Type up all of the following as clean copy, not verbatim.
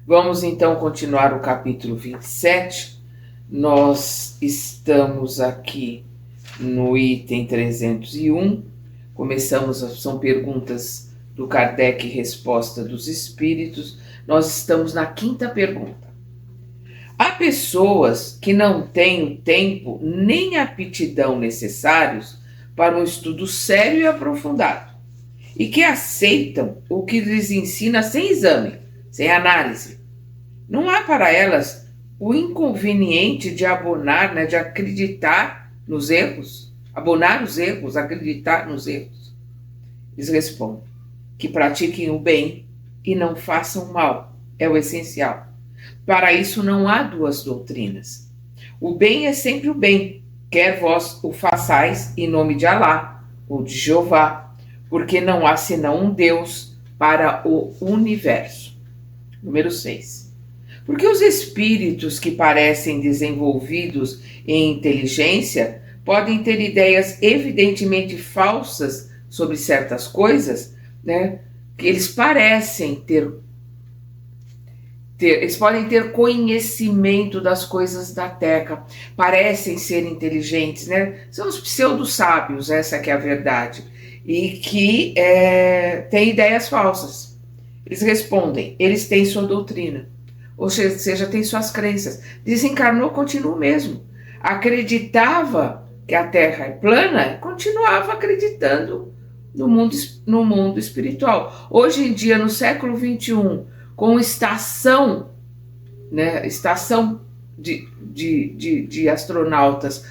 Vamos então continuar o capítulo 27. Nós estamos aqui no item 301. Começamos, são perguntas do Kardec e resposta dos espíritos. Nós estamos na quinta pergunta. Há pessoas que não têm o tempo nem a aptidão necessários para um estudo sério e aprofundado, e que aceitam o que lhes ensina sem exame, sem análise. Não há para elas o inconveniente de abonar, de acreditar nos erros, abonar os erros, acreditar nos erros. Eles respondem que pratiquem o bem e não façam o mal, é o essencial. Para isso não há duas doutrinas. O bem é sempre o bem, quer vós o façais em nome de Alá ou de Jeová, porque não há senão um Deus para o universo. Número 6. Porque os espíritos que parecem desenvolvidos em inteligência podem ter ideias evidentemente falsas sobre certas coisas, que eles parecem eles podem ter conhecimento das coisas da Terra, parecem ser inteligentes, São os pseudo-sábios, essa que é a verdade, e que têm ideias falsas. Eles respondem, eles têm sua doutrina, ou seja, têm suas crenças. Desencarnou, continua o mesmo. Acreditava que a Terra é plana, continuava acreditando no mundo espiritual. Hoje em dia, no século XXI, com estação de astronautas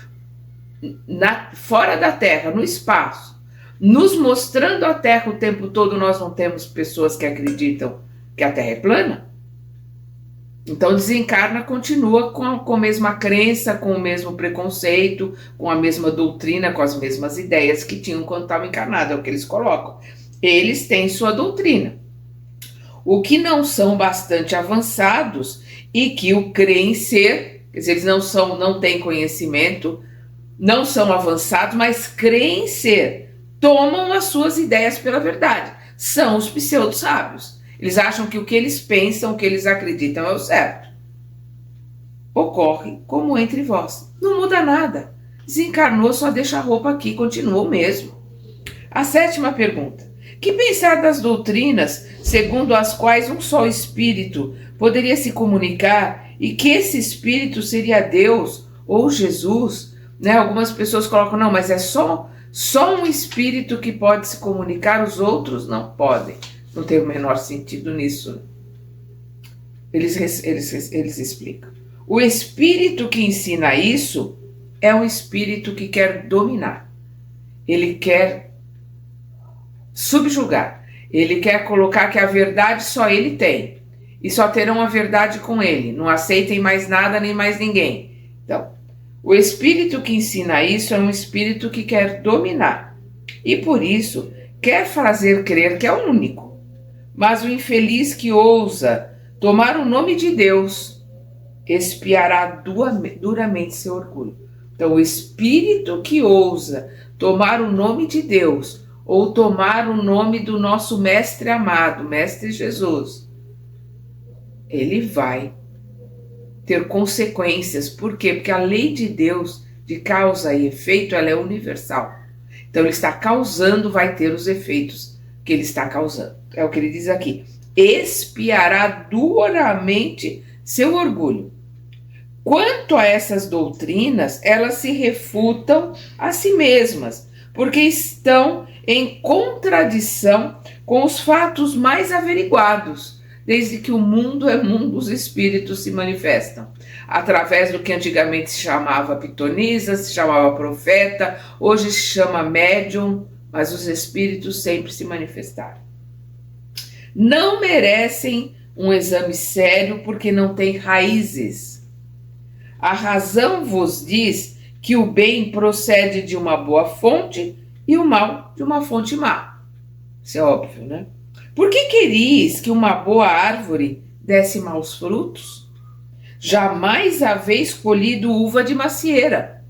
fora da Terra, no espaço, nos mostrando a Terra o tempo todo, nós não temos pessoas que acreditam que a Terra é plana? Então desencarna, continua com a mesma crença, com o mesmo preconceito, com a mesma doutrina, com as mesmas ideias que tinham quando estavam encarnados, é o que eles colocam. Eles têm sua doutrina. O que não são bastante avançados e que o creem ser, quer dizer, eles não têm conhecimento, não são avançados, mas creem ser, tomam as suas ideias pela verdade. São os pseudo-sábios. Eles acham que o que eles pensam, o que eles acreditam é o certo. Ocorre como entre vós. Não muda nada. Desencarnou, só deixa a roupa aqui, continua o mesmo. A 7ª pergunta. Que pensar das doutrinas segundo as quais um só espírito poderia se comunicar e que esse espírito seria Deus ou Jesus? Algumas pessoas colocam, não, mas é só um espírito que pode se comunicar, os outros não podem. Não tem o menor sentido nisso. Eles explicam. O espírito que ensina isso é um espírito que quer dominar. Ele quer subjugar. Ele quer colocar que a verdade só ele tem. E só terão a verdade com ele. Não aceitem mais nada nem mais ninguém. Então, o espírito que ensina isso é um espírito que quer dominar. E por isso, quer fazer crer que é o único. Mas o infeliz que ousa tomar o nome de Deus expiará duramente seu orgulho. Então, o espírito que ousa tomar o nome de Deus ou tomar o nome do nosso mestre amado, mestre Jesus, ele vai ter consequências. Por quê? Porque a lei de Deus, de causa e efeito, ela é universal. Então, ele está causando, vai ter os efeitos que ele está causando. É o que ele diz aqui. Expiará duramente seu orgulho. Quanto a essas doutrinas, elas se refutam a si mesmas, porque estão em contradição com os fatos mais averiguados, desde que o mundo é mundo, os espíritos se manifestam. Através do que antigamente se chamava pitonisa, se chamava profeta, hoje se chama médium, mas os espíritos sempre se manifestaram. Não merecem um exame sério porque não têm raízes. A razão vos diz que o bem procede de uma boa fonte e o mal de uma fonte má. Isso é óbvio, Por que queris que uma boa árvore desse maus frutos? Jamais haveis colhido uva de macieira.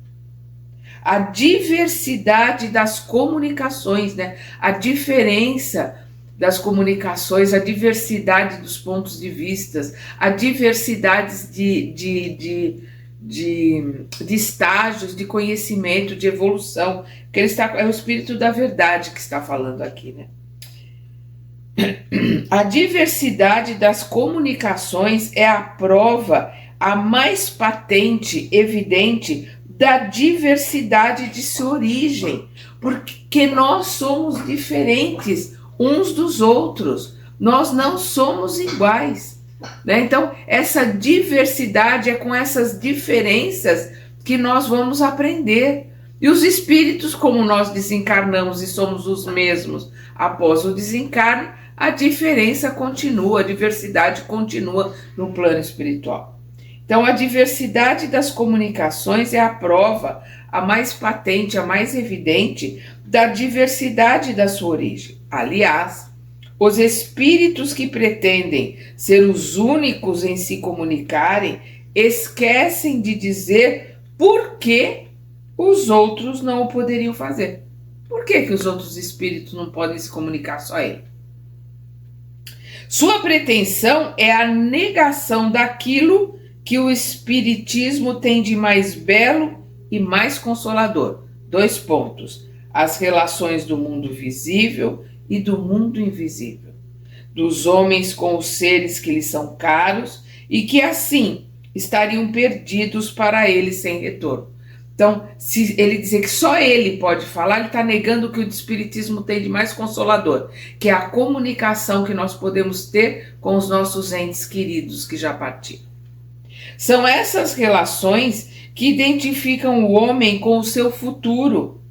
A diversidade das comunicações, a diferença das comunicações, a diversidade dos pontos de vista, a diversidade de estágios de conhecimento, de evolução, que é o Espírito da Verdade que está falando aqui, né? A diversidade das comunicações é a prova a mais patente, evidente, da diversidade de sua origem, porque nós somos diferentes uns dos outros, nós não somos iguais, né? Então, essa diversidade é com essas diferenças que nós vamos aprender. E os espíritos, como nós desencarnamos e somos os mesmos após o desencarne, a diferença continua, a diversidade continua no plano espiritual. Então, a diversidade das comunicações é a prova, a mais patente, a mais evidente, da diversidade da sua origem. Aliás, os espíritos que pretendem ser os únicos em se comunicarem esquecem de dizer por que os outros não o poderiam fazer. Por que os outros espíritos não podem se comunicar, só ele? Sua pretensão é a negação daquilo que o espiritismo tem de mais belo e mais consolador. 2 pontos. As relações do mundo visível e do mundo invisível. Dos homens com os seres que lhes são caros e que assim estariam perdidos para ele sem retorno. Então, se ele dizer que só ele pode falar, ele está negando o que o espiritismo tem de mais consolador, que é a comunicação que nós podemos ter com os nossos entes queridos que já partiram. São essas relações que identificam o homem com o seu futuro,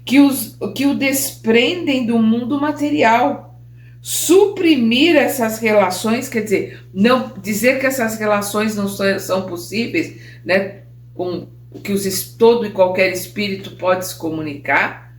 que o desprendem do mundo material. Suprimir essas relações, quer dizer, não dizer que essas relações não são possíveis, né, com que todo e qualquer espírito pode se comunicar,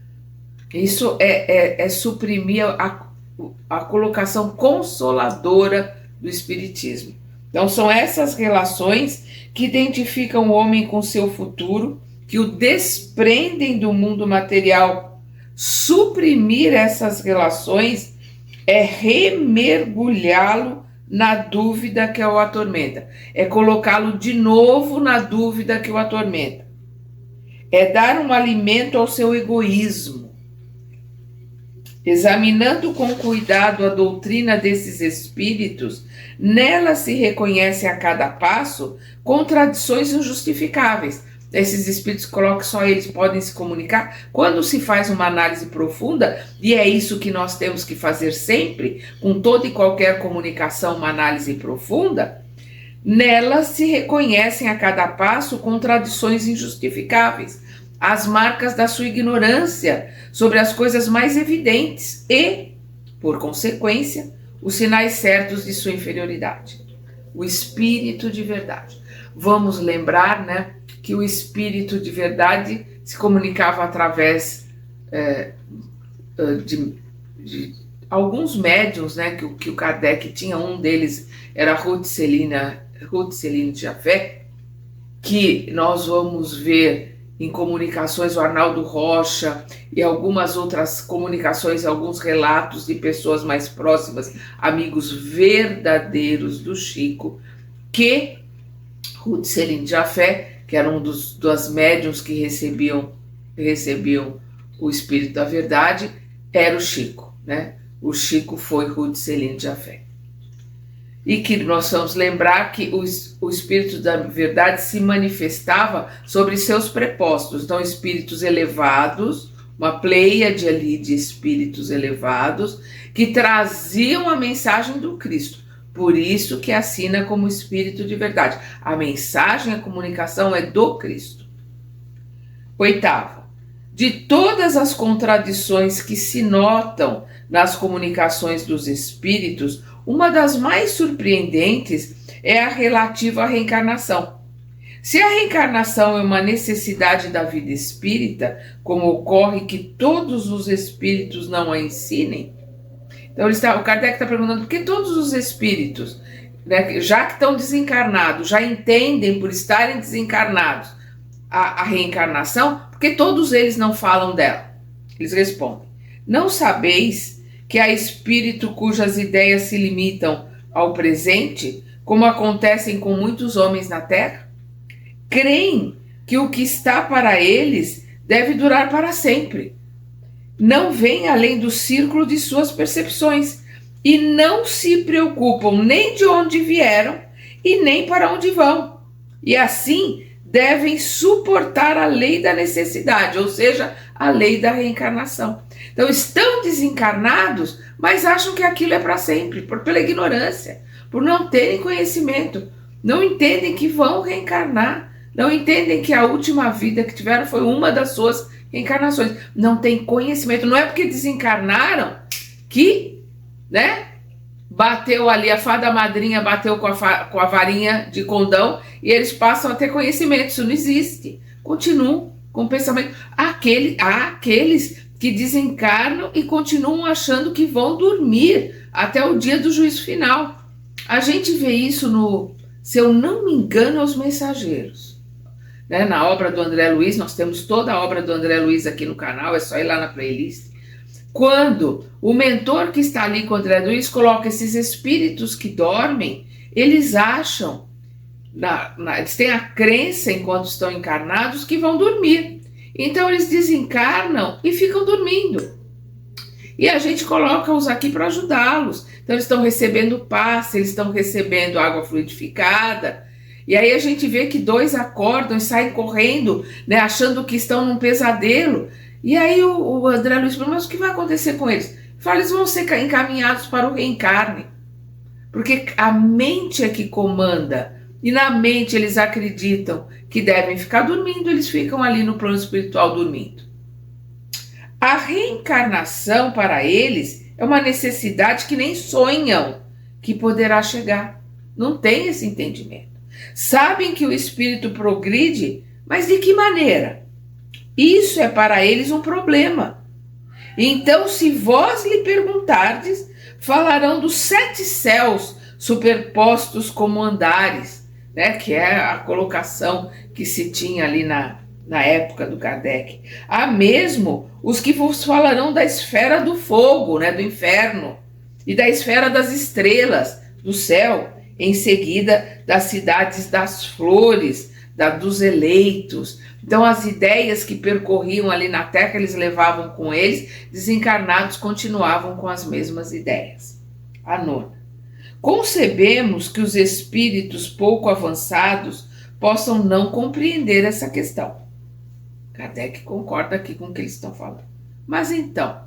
isso é suprimir a colocação consoladora do espiritismo. Então, são essas relações que identificam o homem com seu futuro, que o desprendem do mundo material. Suprimir essas relações é remergulhá-lo na dúvida que o atormenta, é colocá-lo de novo na dúvida que o atormenta, é dar um alimento ao seu egoísmo. Examinando com cuidado a doutrina desses espíritos, nela se reconhece a cada passo contradições injustificáveis. Esses espíritos colocam que só eles podem se comunicar. Quando se faz uma análise profunda, e é isso que nós temos que fazer sempre, com toda e qualquer comunicação, uma análise profunda, nela se reconhecem a cada passo contradições injustificáveis, as marcas da sua ignorância sobre as coisas mais evidentes e, por consequência, os sinais certos de sua inferioridade. O espírito de verdade. Vamos lembrar, né, que o espírito de verdade se comunicava através de alguns médiuns, né, que o Kardec tinha. Um deles era Ruth Céline Jafé, que nós vamos ver em comunicações o Arnaldo Rocha e algumas outras comunicações, alguns relatos de pessoas mais próximas, amigos verdadeiros do Chico, que Ruth Céline Jafé, que era um das médiuns que recebiam o Espírito da Verdade, era o Chico, né? O Chico foi Ruth Céline Jafé. E que nós vamos lembrar que o Espírito da Verdade se manifestava sobre seus prepostos. Então, espíritos elevados, uma pleiade ali de espíritos elevados, que traziam a mensagem do Cristo. Por isso que assina como Espírito de Verdade. A mensagem, a comunicação é do Cristo. 8º, de todas as contradições que se notam nas comunicações dos espíritos, uma das mais surpreendentes é a relativa à reencarnação. Se a reencarnação é uma necessidade da vida espírita, como ocorre que todos os espíritos não a ensinem, então o Kardec está perguntando por que todos os espíritos, né, já que estão desencarnados, já entendem por estarem desencarnados a reencarnação, porque todos eles não falam dela. Eles respondem: não sabeis que há espírito cujas ideias se limitam ao presente, como acontecem com muitos homens na Terra? Creem que o que está para eles deve durar para sempre. Não veem além do círculo de suas percepções e não se preocupam nem de onde vieram e nem para onde vão. E assim devem suportar a lei da necessidade, ou seja, a lei da reencarnação. Então estão desencarnados, mas acham que aquilo é para sempre, pela ignorância, por não terem conhecimento. Não entendem que vão reencarnar, não entendem que a última vida que tiveram foi uma das suas reencarnações. Não tem conhecimento, não é porque desencarnaram que, bateu ali, a fada madrinha bateu com a varinha de condão e eles passam a ter conhecimento. Isso não existe. Continuam com o pensamento. Há aqueles que desencarnam e continuam achando que vão dormir até o dia do juízo final. A gente vê isso se eu não me engano, Os Mensageiros. Na obra do André Luiz, nós temos toda a obra do André Luiz aqui no canal, é só ir lá na playlist. Quando o mentor que está ali com o André Luiz coloca esses espíritos que dormem, eles acham, eles têm a crença enquanto estão encarnados que vão dormir. Então eles desencarnam e ficam dormindo. E a gente coloca-os aqui para ajudá-los. Então eles estão recebendo passe, eles estão recebendo água fluidificada. E aí a gente vê que 2 acordam e saem correndo, achando que estão num pesadelo. E aí o André Luiz pergunta, mas o que vai acontecer com eles? Fala, eles vão ser encaminhados para o reencarne. Porque a mente é que comanda. E na mente eles acreditam que devem ficar dormindo, eles ficam ali no plano espiritual dormindo. A reencarnação para eles é uma necessidade que nem sonham que poderá chegar. Não tem esse entendimento. Sabem que o espírito progride, mas de que maneira? Isso é para eles um problema. Então, se vós lhe perguntardes, falarão dos 7 céus superpostos como andares, que é a colocação que se tinha ali na época do Kardec. Há mesmo os que vos falarão da esfera do fogo, do inferno, e da esfera das estrelas, do céu, em seguida das cidades das flores, dos eleitos. Então as ideias que percorriam ali na Terra, eles levavam com eles, desencarnados continuavam com as mesmas ideias. A 9ª. Concebemos que os espíritos pouco avançados possam não compreender essa questão. Kardec concorda aqui com o que eles estão falando. Mas então,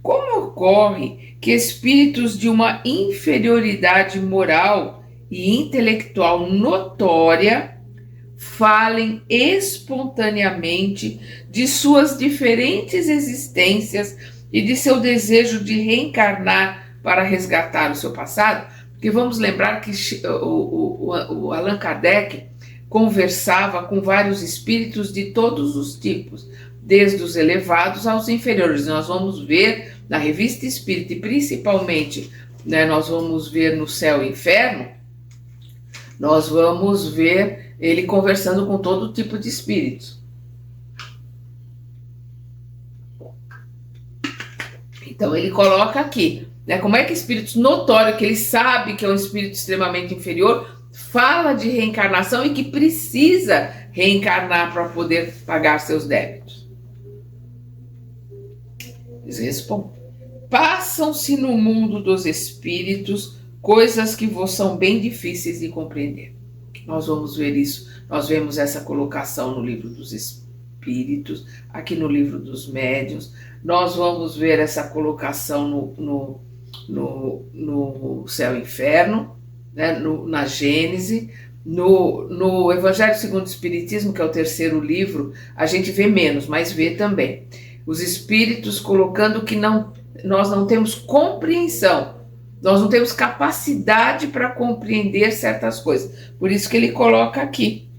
como ocorre que espíritos de uma inferioridade moral e intelectual notória falem espontaneamente de suas diferentes existências e de seu desejo de reencarnar para resgatar o seu passado? Porque vamos lembrar que o Allan Kardec conversava com vários espíritos de todos os tipos, desde os elevados aos inferiores. Nós vamos ver na Revista Espírita, e principalmente nós vamos ver no Céu e Inferno, nós vamos ver ele conversando com todo tipo de espíritos. Então ele coloca aqui, como é que espíritos notórios, que ele sabe que é um espírito extremamente inferior, fala de reencarnação e que precisa reencarnar para poder pagar seus débitos. Eles respondem: passam-se no mundo dos espíritos coisas que vos são bem difíceis de compreender. Nós vamos ver isso, nós vemos essa colocação no livro dos espíritos, aqui no livro dos médiuns, nós vamos ver essa colocação no Céu e Inferno, na Gênese, no Evangelho segundo o Espiritismo, que é o 3º livro, a gente vê menos, mas vê também. Os espíritos colocando que nós não temos compreensão, nós não temos capacidade para compreender certas coisas. Por isso que ele coloca aqui.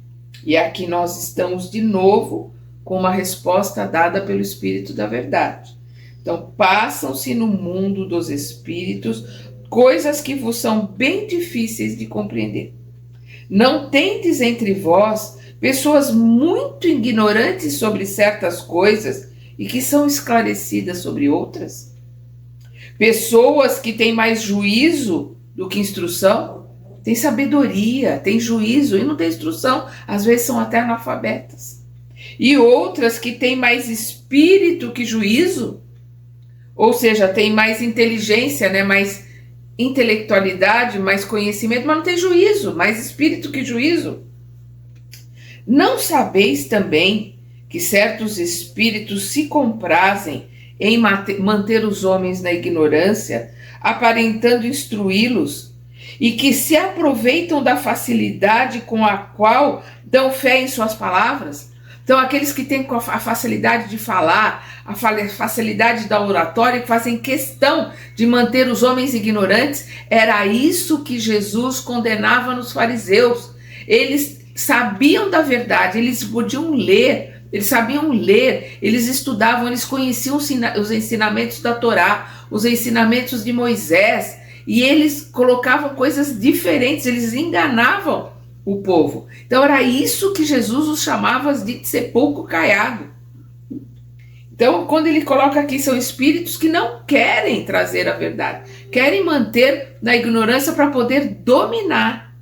E aqui nós estamos de novo com uma resposta dada pelo Espírito da Verdade. Então, passam-se no mundo dos espíritos coisas que vos são bem difíceis de compreender. Não tendes entre vós pessoas muito ignorantes sobre certas coisas e que são esclarecidas sobre outras? Pessoas que têm mais juízo do que instrução, têm sabedoria, têm juízo e não têm instrução, às vezes são até analfabetas. E outras que têm mais espírito que juízo, ou seja, têm mais inteligência, né, mais intelectualidade, mais conhecimento, mas não tem juízo, mais espírito que juízo. Não sabeis também que certos espíritos se comprazem em manter os homens na ignorância, aparentando instruí-los, e que se aproveitam da facilidade com a qual dão fé em suas palavras? Então, aqueles que têm a facilidade de falar, a facilidade da oratória, que fazem questão de manter os homens ignorantes, era isso que Jesus condenava nos fariseus. Eles sabiam da verdade, eles podiam ler, eles sabiam ler, eles estudavam, eles conheciam os ensinamentos da Torá, os ensinamentos de Moisés, e eles colocavam coisas diferentes, eles enganavam o povo. Então era isso que Jesus os chamava de sepulcro caiado. Então, quando ele coloca aqui, são espíritos que não querem trazer a verdade, querem manter na ignorância para poder dominar.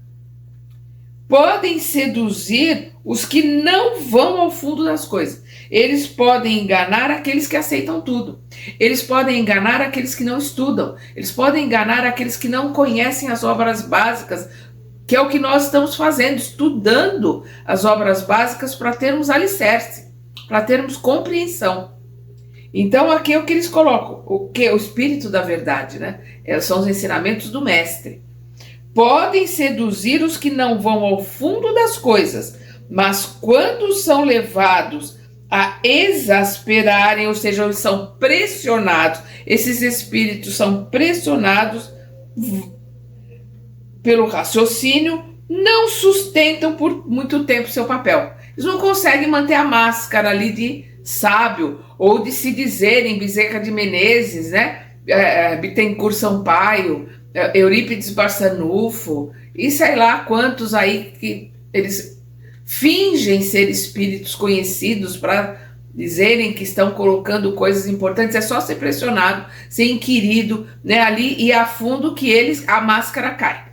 Podem seduzir os que não vão ao fundo das coisas. Eles podem enganar aqueles que aceitam tudo. Eles podem enganar aqueles que não estudam. Eles podem enganar aqueles que não conhecem as obras básicas, que é o que nós estamos fazendo, estudando as obras básicas para termos alicerce, para termos compreensão. Então aqui é o que eles colocam, o espírito da verdade, né? São os ensinamentos do mestre. Podem seduzir os que não vão ao fundo das coisas, mas quando são levados a exasperarem, ou seja, eles são pressionados, esses espíritos são pressionados pelo raciocínio, não sustentam por muito tempo seu papel. Eles não conseguem manter a máscara ali de sábio, ou de se dizerem Bezerra de Menezes, né? Bittencourt Sampaio, Eurípides Barçanufo, e sei lá quantos aí que eles fingem ser espíritos conhecidos para dizerem que estão colocando coisas importantes. É só ser pressionado, ser inquirido, né, ali e a fundo que a máscara cai.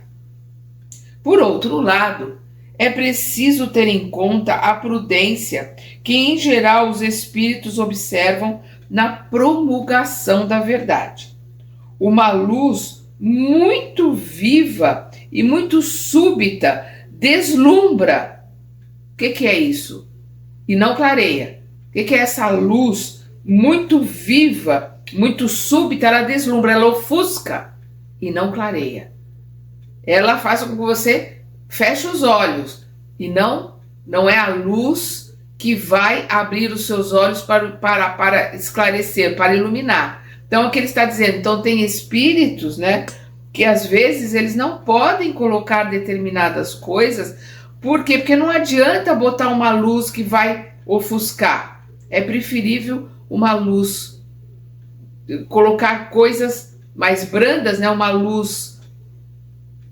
Por outro lado, é preciso ter em conta a prudência que, em geral, os espíritos observam na promulgação da verdade. Uma luz muito viva e muito súbita deslumbra. O que é isso? E não clareia. O que é essa luz muito viva, muito súbita? Ela deslumbra, ela ofusca e não clareia. Ela faz com que você feche os olhos e não é a luz que vai abrir os seus olhos para esclarecer, para iluminar. Então, o que ele está dizendo? Então, tem espíritos, né, que às vezes eles não podem colocar determinadas coisas. Por quê? Porque não adianta botar uma luz que vai ofuscar. É preferível uma luz, colocar coisas mais brandas, né, uma luz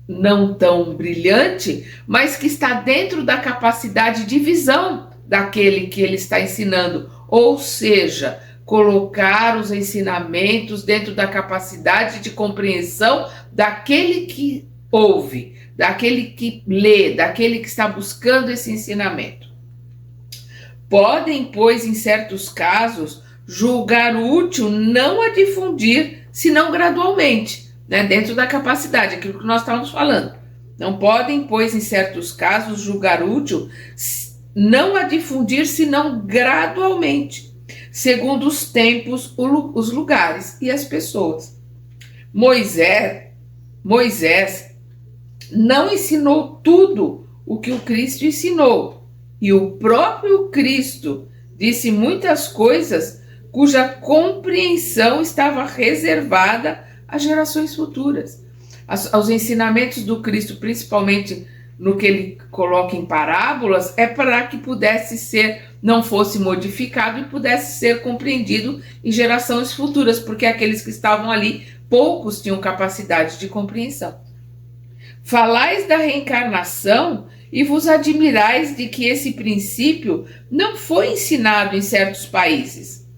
não tão brilhante, mas que está dentro da capacidade de visão daquele que ele está ensinando. Ou seja, colocar os ensinamentos dentro da capacidade de compreensão daquele que ouve, daquele que lê, daquele que está buscando esse ensinamento. Podem, pois, em certos casos, julgar útil não a difundir, senão gradualmente, né, dentro da capacidade, aquilo que nós estávamos falando. Não podem, pois, em certos casos, julgar útil não a difundir, senão gradualmente, segundo os tempos, os lugares e as pessoas. Moisés não ensinou tudo o que o Cristo ensinou, e o próprio Cristo disse muitas coisas cuja compreensão estava reservada às gerações futuras. Os ensinamentos do Cristo, principalmente no que ele coloca em parábolas, é para que não fosse modificado e pudesse ser compreendido em gerações futuras, porque aqueles que estavam ali, poucos tinham capacidade de compreensão. Falais da reencarnação e vos admirais de que esse princípio não foi ensinado em certos países,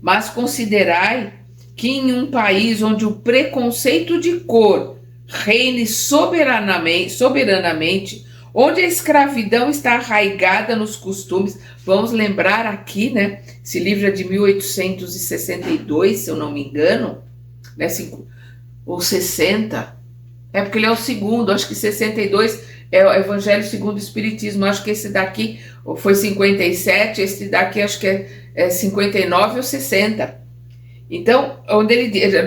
mas considerai que em um país onde o preconceito de cor reine soberanamente, onde a escravidão está arraigada nos costumes. Vamos lembrar aqui, né? Esse livro é de 1862, se eu não me engano, né? Ou 60. É porque ele é o segundo, acho que 62 é o Evangelho segundo o Espiritismo. Acho que esse daqui foi 57, esse daqui acho que é 59 ou 60. Então,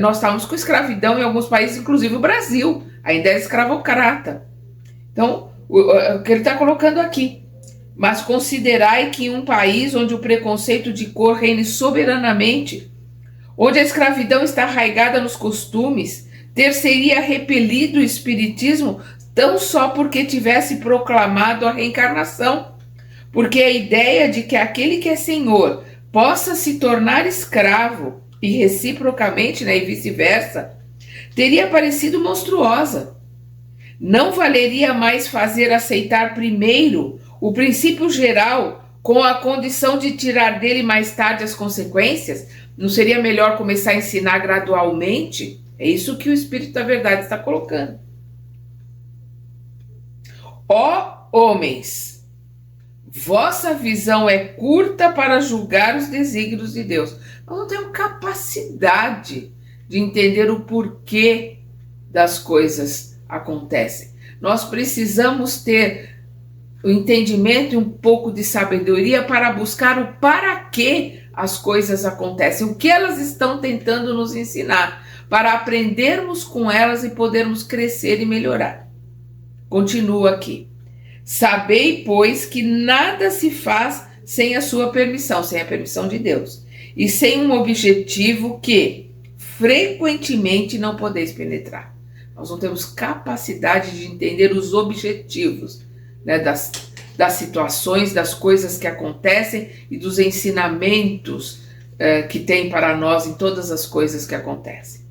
nós estávamos com escravidão em alguns países, inclusive o Brasil, ainda é escravocrata. Então, o que ele está colocando aqui. Mas considerai que em um país onde o preconceito de cor reine soberanamente, onde a escravidão está arraigada nos costumes, ter-se-ia repelido o espiritismo tão só porque tivesse proclamado a reencarnação, porque a ideia de que aquele que é senhor possa se tornar escravo, e reciprocamente, né, e vice-versa, teria parecido monstruosa. Não valeria mais fazer aceitar primeiro o princípio geral com a condição de tirar dele mais tarde as consequências? Não seria melhor começar a ensinar gradualmente? É isso que o Espírito da Verdade está colocando. Ó homens, vossa visão é curta para julgar os desígnios de Deus. Nós não temos capacidade de entender o porquê das coisas acontecem. Nós precisamos ter o entendimento e um pouco de sabedoria para buscar o para que as coisas acontecem, o que elas estão tentando nos ensinar, para aprendermos com elas e podermos crescer e melhorar. Continua aqui. Sabei, pois, que nada se faz sem a sua permissão, sem a permissão de Deus, e sem um objetivo que frequentemente não podeis penetrar. Nós não temos capacidade de entender os objetivos, né, das situações, das coisas que acontecem e dos ensinamentos que tem para nós em todas as coisas que acontecem.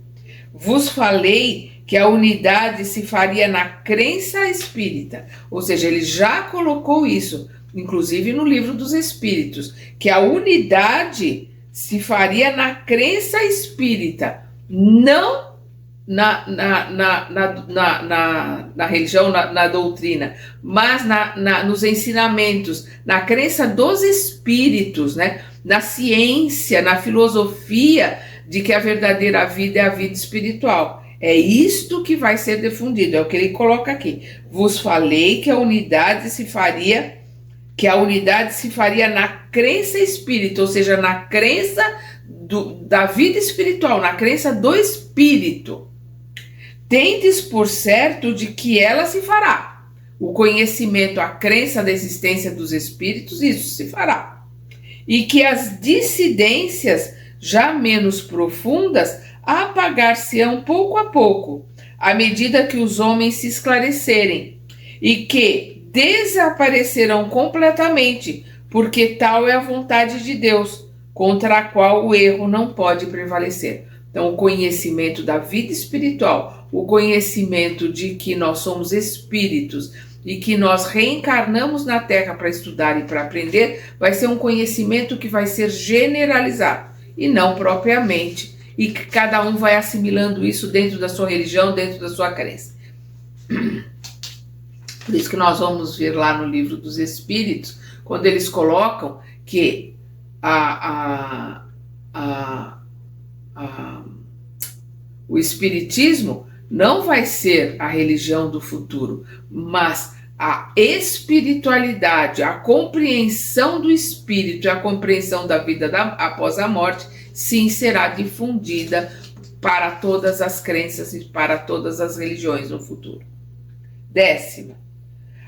Vos falei que a unidade se faria na crença espírita, ou seja, ele já colocou isso, inclusive no Livro dos Espíritos, que a unidade se faria na crença espírita, não na religião, na doutrina, mas nos ensinamentos, na crença dos espíritos, né? Na ciência, na filosofia de que a verdadeira vida é a vida espiritual. É isto que vai ser difundido, é o que ele coloca aqui. Vos falei que a unidade se faria na crença espírita, ou seja, na crença da vida espiritual, na crença do espírito. Tendes por certo de que ela se fará. O conhecimento, a crença da existência dos espíritos, isso se fará. E que as dissidências já menos profundas apagar-se-ão pouco a pouco, à medida que os homens se esclarecerem, e que desaparecerão completamente, porque tal é a vontade de Deus, contra a qual o erro não pode prevalecer. Então, o conhecimento da vida espiritual, o conhecimento de que nós somos espíritos e que nós reencarnamos na Terra para estudar e para aprender, vai ser um conhecimento que vai ser generalizado e não propriamente, e que cada um vai assimilando isso dentro da sua religião, dentro da sua crença. Por isso que nós vamos ver lá no Livro dos Espíritos, quando eles colocam que o Espiritismo não vai ser a religião do futuro, mas a espiritualidade, a compreensão do espírito e a compreensão da vida após a morte, sim, será difundida para todas as crenças e para todas as religiões no futuro. 10ª.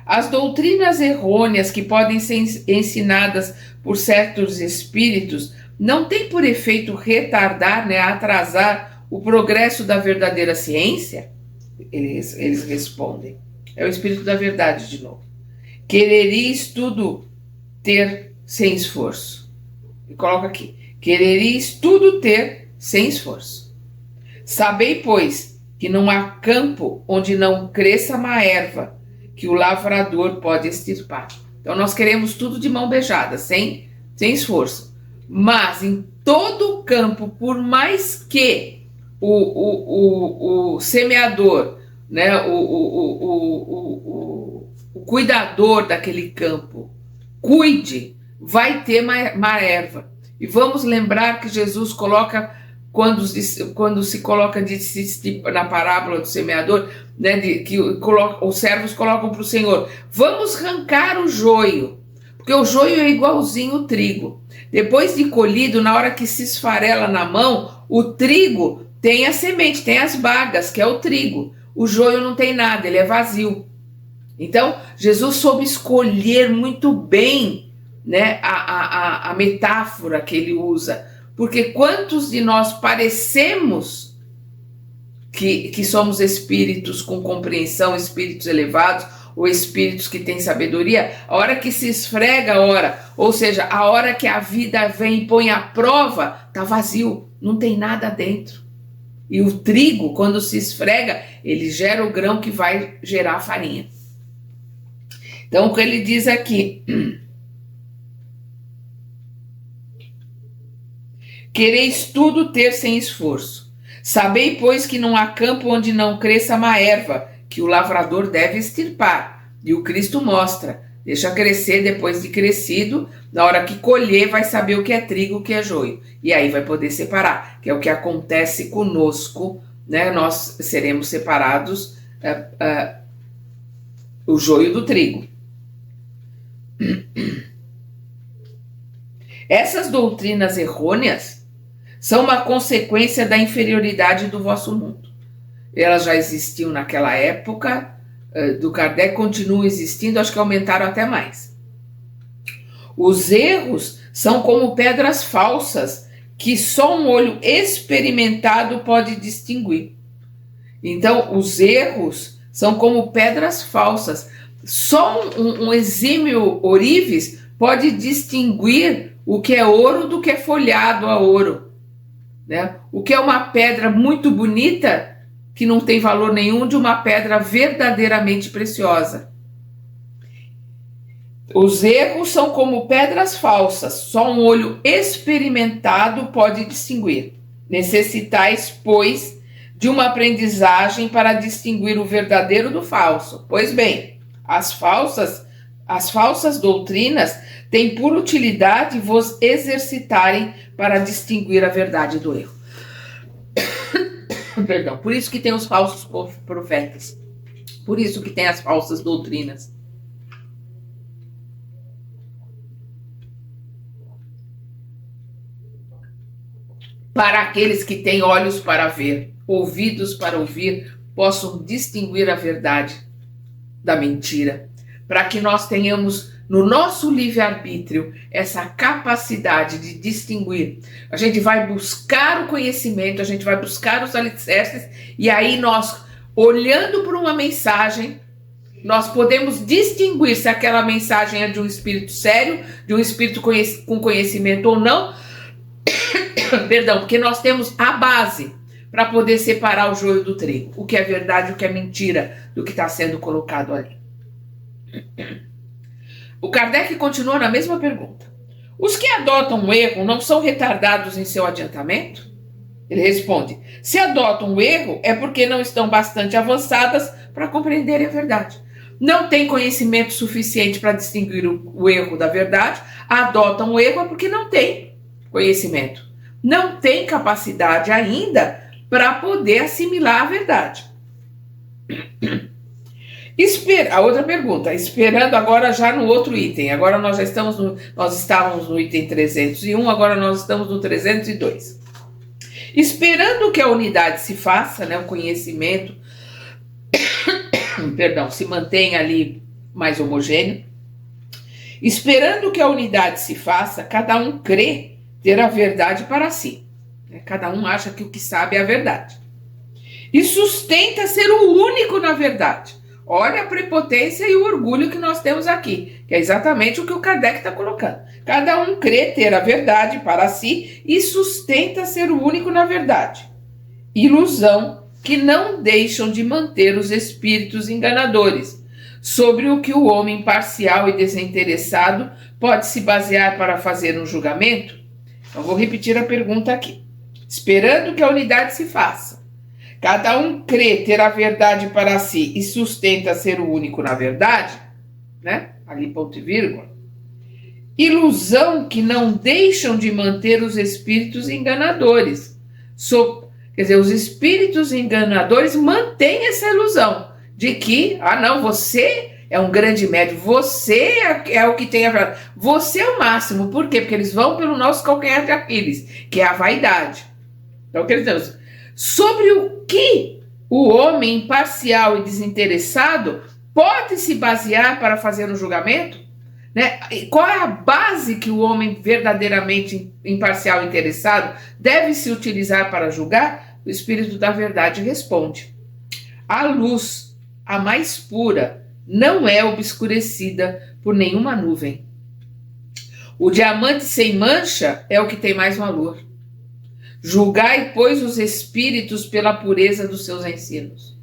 As doutrinas errôneas que podem ser ensinadas por certos espíritos não têm por efeito retardar, né, atrasar o progresso da verdadeira ciência? Eles respondem. É o Espírito da Verdade de novo. Quereris tudo ter sem esforço. E coloca aqui. Quereris tudo ter sem esforço. Sabei, pois, que não há campo onde não cresça uma erva que o lavrador pode extirpar. Então nós queremos tudo de mão beijada, sem esforço. Mas em todo o campo, por mais que o semeador, né, o cuidador daquele campo cuide, vai ter má erva. E vamos lembrar que Jesus coloca, quando se coloca na parábola do semeador, né, que os servos colocam para o Senhor: vamos arrancar o joio, porque o joio é igualzinho o trigo. Depois de colhido, na hora que se esfarela na mão, o trigo tem a semente, tem as bagas, que é o trigo. O joio não tem nada, ele é vazio. Então, Jesus soube escolher muito bem, né, a metáfora que ele usa. Porque quantos de nós parecemos que somos espíritos com compreensão, espíritos elevados, ou espíritos que têm sabedoria, a hora que se esfrega a hora, ou seja, a hora que a vida vem e põe à prova, está vazio, não tem nada dentro. E o trigo, quando se esfrega, ele gera o grão que vai gerar a farinha. Então, o que ele diz aqui: quereis tudo ter sem esforço. Sabei, pois, que não há campo onde não cresça má erva, que o lavrador deve extirpar. E o Cristo mostra: deixa crescer, depois de crescido, na hora que colher, vai saber o que é trigo, o que é joio. E aí vai poder separar, que é o que acontece conosco, né? Nós seremos separados, o joio do trigo. Essas doutrinas errôneas são uma consequência da inferioridade do vosso mundo. Elas já existiam naquela época, do Kardec, continuam existindo, acho que aumentaram até mais. Os erros são como pedras falsas que só um olho experimentado pode distinguir. Então, os erros são como pedras falsas. Só um exímio ourives pode distinguir o que é ouro do que é folhado a ouro, né? O que é uma pedra muito bonita, que não tem valor nenhum, de uma pedra verdadeiramente preciosa. Os erros são como pedras falsas, só um olho experimentado pode distinguir. Necessitais, pois, de uma aprendizagem para distinguir o verdadeiro do falso. Pois bem, as falsas doutrinas têm por utilidade vos exercitarem para distinguir a verdade do erro. Perdão, por isso que tem os falsos profetas, por isso que tem as falsas doutrinas. Para aqueles que têm olhos para ver, ouvidos para ouvir, possam distinguir a verdade da mentira, para que nós tenhamos no nosso livre-arbítrio essa capacidade de distinguir. A gente vai buscar o conhecimento, a gente vai buscar os alicerces, e aí nós, olhando para uma mensagem, nós podemos distinguir se aquela mensagem é de um espírito sério, de um espírito com conhecimento ou não. Perdão, porque nós temos a base para poder separar o joio do trigo, o que é verdade, o que é mentira, do que está sendo colocado ali. O Kardec continua na mesma pergunta: os que adotam o erro não são retardados em seu adiantamento? Ele responde: se adotam o erro é porque não estão bastante avançadas para compreenderem a verdade. Não têm conhecimento suficiente para distinguir o erro da verdade, adotam o erro é porque não têm conhecimento. Não tem capacidade ainda para poder assimilar a verdade. A outra pergunta, esperando agora já no outro item. Agora nós estávamos no item 301, agora nós estamos no 302. Esperando que a unidade se faça, né, o conhecimento, se mantenha ali mais homogêneo. Esperando que a unidade se faça, cada um crê ter a verdade para si. Cada um acha que o que sabe é a verdade. E sustenta ser o único na verdade. Olha a prepotência e o orgulho que nós temos aqui, que é exatamente o que o Kardec está colocando. Cada um crê ter a verdade para si e sustenta ser o único na verdade. Ilusão que não deixam de manter os espíritos enganadores, sobre o que o homem parcial e desinteressado pode se basear para fazer um julgamento. Então, vou repetir a pergunta aqui. Esperando que a unidade se faça. Cada um crê ter a verdade para si e sustenta ser o único na verdade, né? Ali ponto e vírgula. Ilusão que não deixam de manter os espíritos enganadores. Quer dizer, os espíritos enganadores mantêm essa ilusão de que, não, você é um grande médium, você é o que tem a verdade, você é o máximo. Por quê? Porque eles vão pelo nosso calcanhar de Aquiles, que é a vaidade. Então, quer dizer, sobre o que o homem imparcial e desinteressado pode se basear para fazer um julgamento? Né? Qual é a base que o homem verdadeiramente imparcial e interessado deve se utilizar para julgar? O Espírito da Verdade responde: a luz, a mais pura, não é obscurecida por nenhuma nuvem. O diamante sem mancha é o que tem mais valor. Julgai, pois, os espíritos pela pureza dos seus ensinos.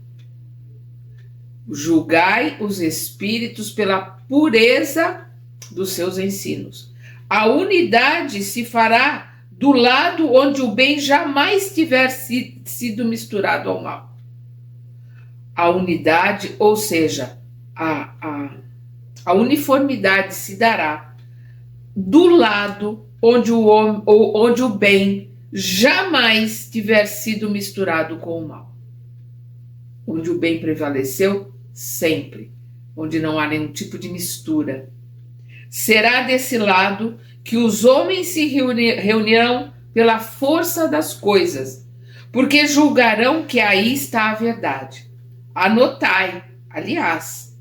Julgai os espíritos pela pureza dos seus ensinos. A unidade se fará do lado onde o bem jamais tiver sido misturado ao mal. A unidade, ou seja, a uniformidade se dará do lado onde o bem jamais tiver sido misturado com o mal. Onde o bem prevaleceu sempre, onde não há nenhum tipo de mistura. Será desse lado que os homens se reunirão pela força das coisas, porque julgarão que aí está a verdade. Anotai, aliás,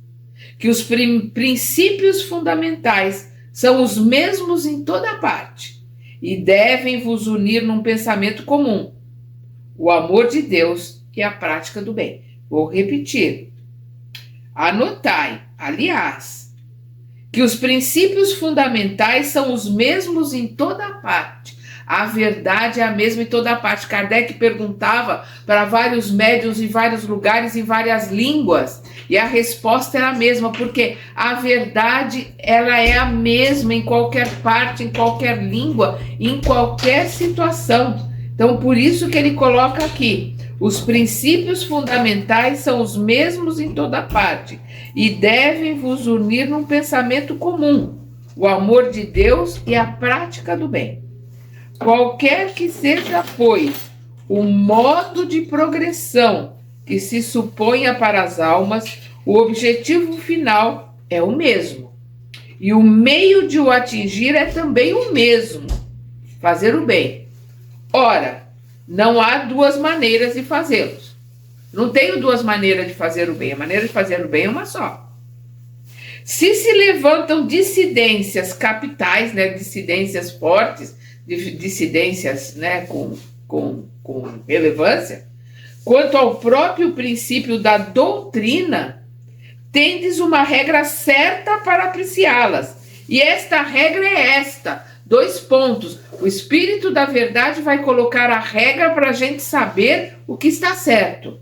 que os princípios fundamentais são os mesmos em toda parte e devem vos unir num pensamento comum: o amor de Deus e a prática do bem. Vou repetir. Anotai, aliás, que os princípios fundamentais são os mesmos em toda parte. A verdade é a mesma em toda parte. Kardec perguntava para vários médiuns em vários lugares, em várias línguas, e a resposta era a mesma, porque a verdade ela é a mesma em qualquer parte, em qualquer língua, em qualquer situação. Então, por isso que ele coloca aqui: os princípios fundamentais são os mesmos em toda parte e devem vos unir num pensamento comum: o amor de Deus e a prática do bem. Qualquer que seja, pois, o modo de progressão que se suponha para as almas, o objetivo final é o mesmo. E o meio de o atingir é também o mesmo: fazer o bem. Ora, não há duas maneiras de fazê-los. Não tenho duas maneiras de fazer o bem. A maneira de fazer o bem é uma só. Se levantam dissidências capitais, né, dissidências fortes, dissidências, né, com relevância, quanto ao próprio princípio da doutrina, tendes uma regra certa para apreciá-las. E esta regra é esta: 2 pontos. O Espírito da Verdade vai colocar a regra para a gente saber o que está certo.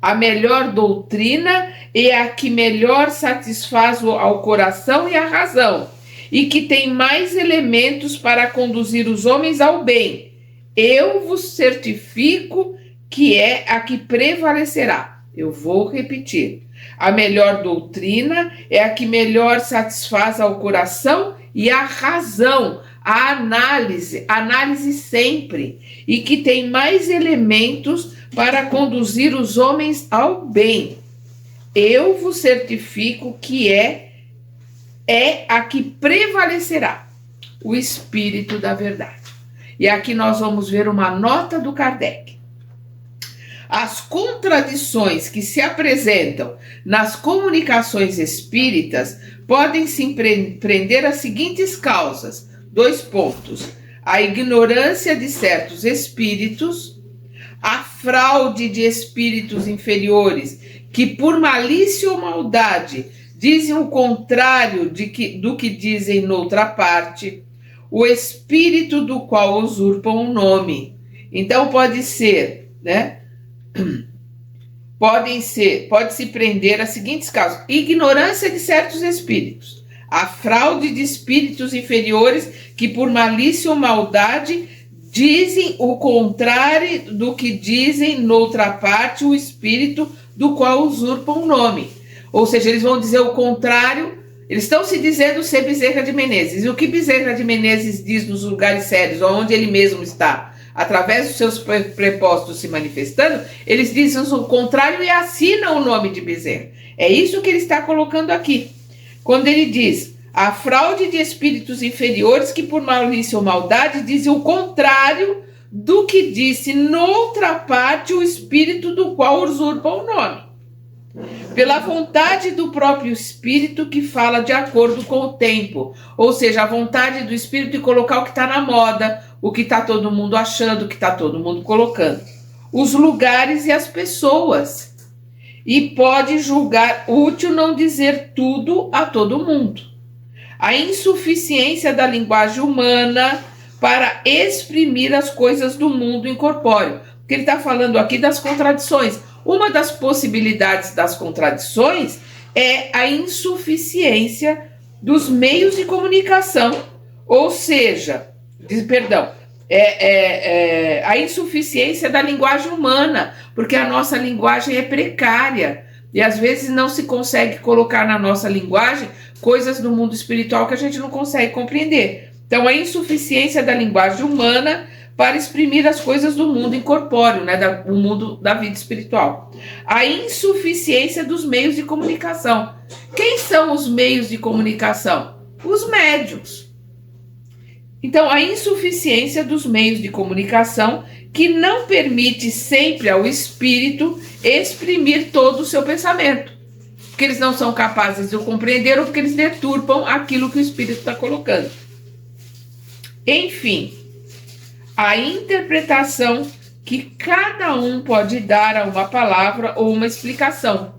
A melhor doutrina é a que melhor satisfaz ao coração e à razão, e que tem mais elementos para conduzir os homens ao bem. Eu vos certifico que é a que prevalecerá. Eu vou repetir. A melhor doutrina é a que melhor satisfaz ao coração e à razão, a análise sempre, e que tem mais elementos para conduzir os homens ao bem. Eu vos certifico que é a que prevalecerá, o Espírito da Verdade. E aqui nós vamos ver uma nota do Kardec. As contradições que se apresentam nas comunicações espíritas podem se prender às seguintes causas: 2 pontos. A ignorância de certos espíritos, a fraude de espíritos inferiores que, por malícia ou maldade, dizem o contrário do que dizem noutra parte, o espírito do qual usurpam o nome. Então pode ser, né? Pode se prender a seguintes causas: ignorância de certos espíritos, a fraude de espíritos inferiores que por malícia ou maldade dizem o contrário do que dizem noutra parte o espírito do qual usurpam o nome. Ou seja, eles vão dizer o contrário, eles estão se dizendo ser Bezerra de Menezes. E o que Bezerra de Menezes diz nos lugares sérios, onde ele mesmo está, através dos seus prepostos se manifestando, eles dizem o contrário e assinam o nome de Bezerra. É isso que ele está colocando aqui. Quando ele diz a fraude de espíritos inferiores que por malícia ou maldade dizem o contrário do que disse noutra parte o espírito do qual usurpa o nome. Pela vontade do próprio espírito que fala de acordo com o tempo, ou seja, a vontade do espírito de colocar o que está na moda, o que está todo mundo achando, o que está todo mundo colocando, os lugares e as pessoas, e pode julgar útil não dizer tudo a todo mundo. A insuficiência da linguagem humana para exprimir as coisas do mundo incorpóreo, porque ele está falando aqui das contradições. Uma das possibilidades das contradições é a insuficiência dos meios de comunicação, ou seja, a insuficiência da linguagem humana, porque a nossa linguagem é precária e às vezes não se consegue colocar na nossa linguagem coisas do mundo espiritual que a gente não consegue compreender. Então, a insuficiência da linguagem humana para exprimir as coisas do mundo incorpóreo, né, do mundo da vida espiritual. A insuficiência dos meios de comunicação. Quem são os meios de comunicação? Os médiuns. Então, a insuficiência dos meios de comunicação que não permite sempre ao espírito exprimir todo o seu pensamento. Porque eles não são capazes de o compreender ou porque eles deturpam aquilo que o espírito está colocando. Enfim, a interpretação que cada um pode dar a uma palavra ou uma explicação,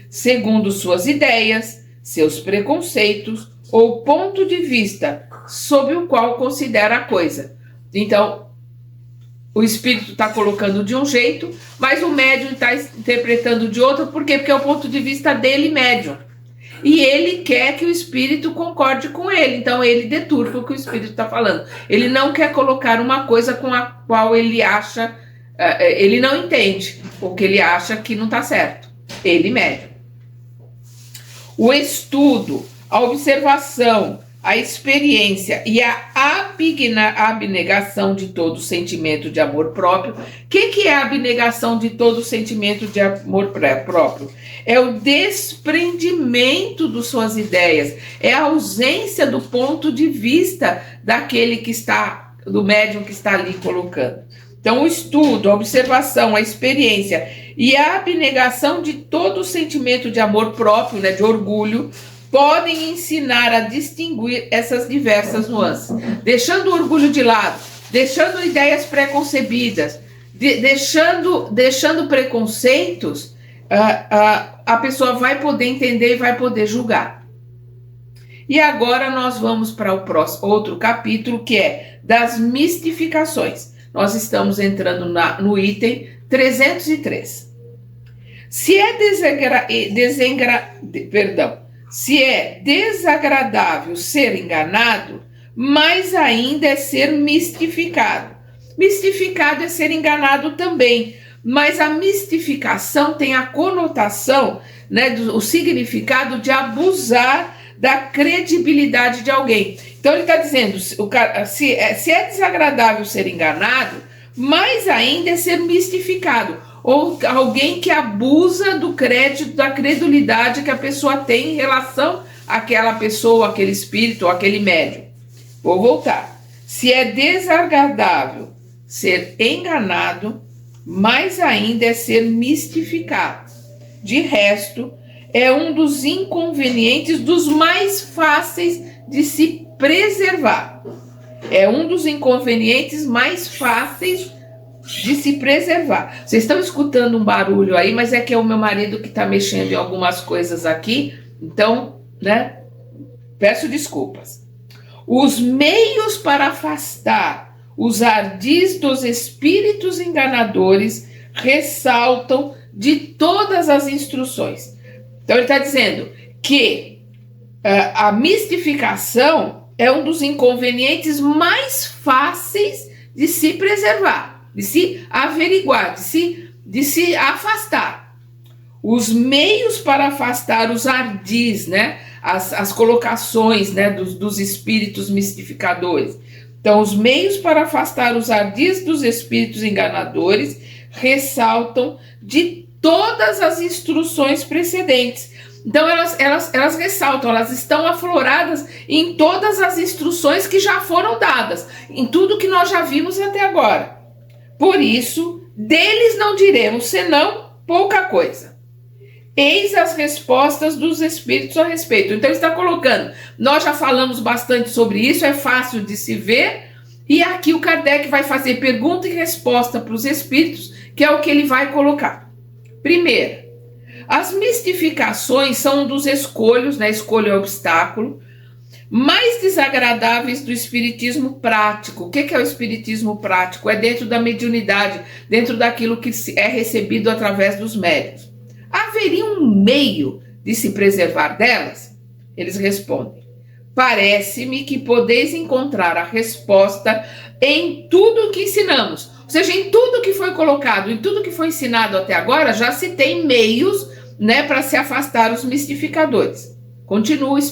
segundo suas ideias, seus preconceitos ou ponto de vista sob o qual considera a coisa. Então, o espírito está colocando de um jeito, mas o médium está interpretando de outro. Por quê? Porque é o ponto de vista dele, médium. E ele quer que o espírito concorde com ele. Então, ele deturpa o que o espírito está falando. Ele não quer colocar uma coisa com a qual ele acha... ele não entende, porque ele acha que não está certo. Ele, médium. O estudo, a observação, a experiência e a abnegação de todo sentimento de amor próprio. O que é a abnegação de todo sentimento de amor próprio? É o desprendimento das suas ideias, é a ausência do ponto de vista daquele que está, do médium que está ali colocando. Então, o estudo, a observação, a experiência e a abnegação de todo sentimento de amor próprio, né, de orgulho, podem ensinar a distinguir essas diversas nuances, deixando o orgulho de lado, deixando ideias preconcebidas, deixando preconceitos, a pessoa vai poder entender e vai poder julgar. E agora nós vamos para o outro capítulo, que é das mistificações. Nós estamos entrando no item 303. Se é desagradável ser enganado, mais ainda é ser mistificado. Mistificado é ser enganado também, mas a mistificação tem a conotação, né, o significado de abusar da credibilidade de alguém. Então ele está dizendo, se é desagradável ser enganado, mais ainda é ser mistificado, ou alguém que abusa do crédito, da credulidade que a pessoa tem em relação àquela pessoa, aquele espírito, ou aquele médium. Vou voltar. Se é desagradável ser enganado, mais ainda é ser mistificado. De resto, é um dos inconvenientes dos mais fáceis de se preservar. É um dos inconvenientes mais fáceis de se preservar. Vocês estão escutando um barulho aí, mas é que é o meu marido que está mexendo em algumas coisas aqui, então, né, peço desculpas. Os meios para afastar os ardis dos espíritos enganadores ressaltam de todas as instruções. Então ele está dizendo que A mistificação é um dos inconvenientes mais fáceis de se preservar, de se averiguar, de se afastar. Os meios para afastar os ardis, né? As colocações, né? dos espíritos mistificadores. Então, os meios para afastar os ardis dos espíritos enganadores ressaltam de todas as instruções precedentes. Então, elas ressaltam, elas estão afloradas em todas as instruções que já foram dadas, em tudo que nós já vimos até agora. Por isso, deles não diremos senão pouca coisa. Eis as respostas dos espíritos a respeito. Então, ele está colocando, nós já falamos bastante sobre isso, é fácil de se ver, e aqui o Kardec vai fazer pergunta e resposta para os espíritos, que é o que ele vai colocar. Primeiro, as mistificações são um dos escolhos, né? Escolho é obstáculo, mais desagradáveis do espiritismo prático. O que é o espiritismo prático? É dentro da mediunidade, dentro daquilo que é recebido através dos médiuns. Haveria um meio de se preservar delas? Eles respondem: parece-me que podeis encontrar a resposta em tudo que ensinamos. Ou seja, em tudo que foi colocado, em tudo que foi ensinado até agora, já se tem meios, né, para se afastar os mistificadores. Continua os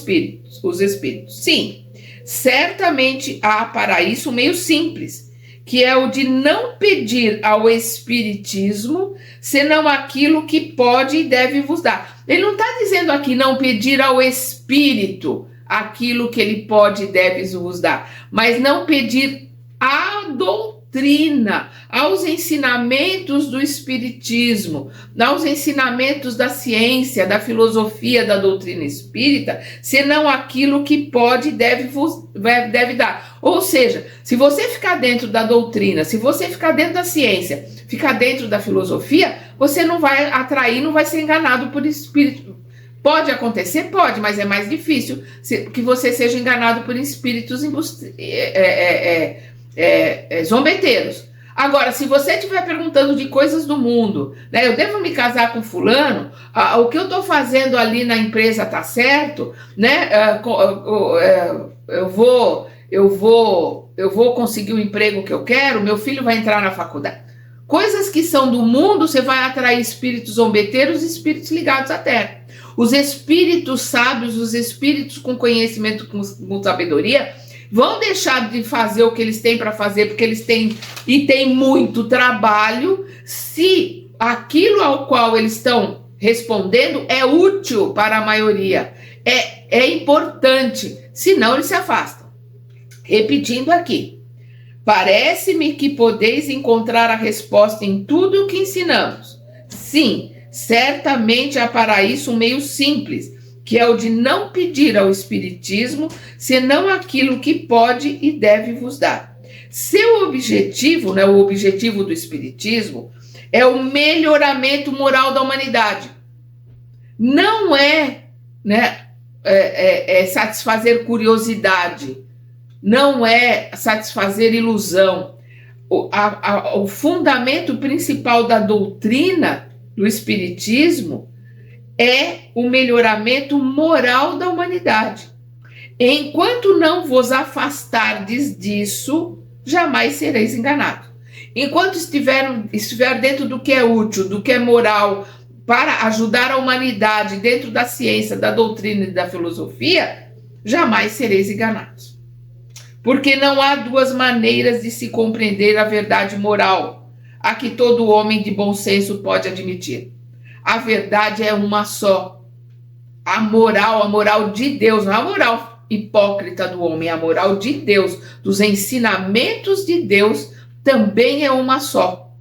espíritos. Sim, certamente há para isso um meio simples, que é o de não pedir ao espiritismo senão aquilo que pode e deve vos dar. Ele não está dizendo aqui não pedir ao espírito aquilo que ele pode e deve vos dar, mas não pedir à doutrina, aos ensinamentos do espiritismo, aos ensinamentos da ciência, da filosofia, da doutrina espírita, senão aquilo que pode e deve dar. Ou seja, se você ficar dentro da doutrina, se você ficar dentro da ciência, ficar dentro da filosofia, você não vai atrair, não vai ser enganado por espírito. Pode acontecer? Pode, mas é mais difícil que você seja enganado por espíritos zombeteiros. Agora, se você estiver perguntando de coisas do mundo, né, eu devo me casar com fulano, o que eu estou fazendo ali na empresa está certo, né, eu vou conseguir o emprego que eu quero, meu filho vai entrar na faculdade. Coisas que são do mundo, você vai atrair espíritos zombeteiros e espíritos ligados à terra. Os espíritos sábios, os espíritos com conhecimento, com sabedoria, vão deixar de fazer o que eles têm para fazer, porque eles têm muito trabalho, se aquilo ao qual eles estão respondendo é útil para a maioria, é importante, senão eles se afastam. Repetindo aqui, parece-me que podeis encontrar a resposta em tudo o que ensinamos. Sim, certamente há para isso um meio simples, que é o de não pedir ao espiritismo senão aquilo que pode e deve vos dar. Seu objetivo, né, o objetivo do espiritismo, é o melhoramento moral da humanidade. Não é, né, satisfazer curiosidade, não é satisfazer ilusão. O fundamento principal da doutrina do espiritismo é o melhoramento moral da humanidade. Enquanto não vos afastardes disso, jamais sereis enganados. Enquanto estiver dentro do que é útil, do que é moral, para ajudar a humanidade dentro da ciência, da doutrina e da filosofia, jamais sereis enganados. Porque não há duas maneiras de se compreender a verdade moral, a que todo homem de bom senso pode admitir. A verdade é uma só. A moral de Deus, não a moral hipócrita do homem, a moral de Deus, dos ensinamentos de Deus, também é uma só.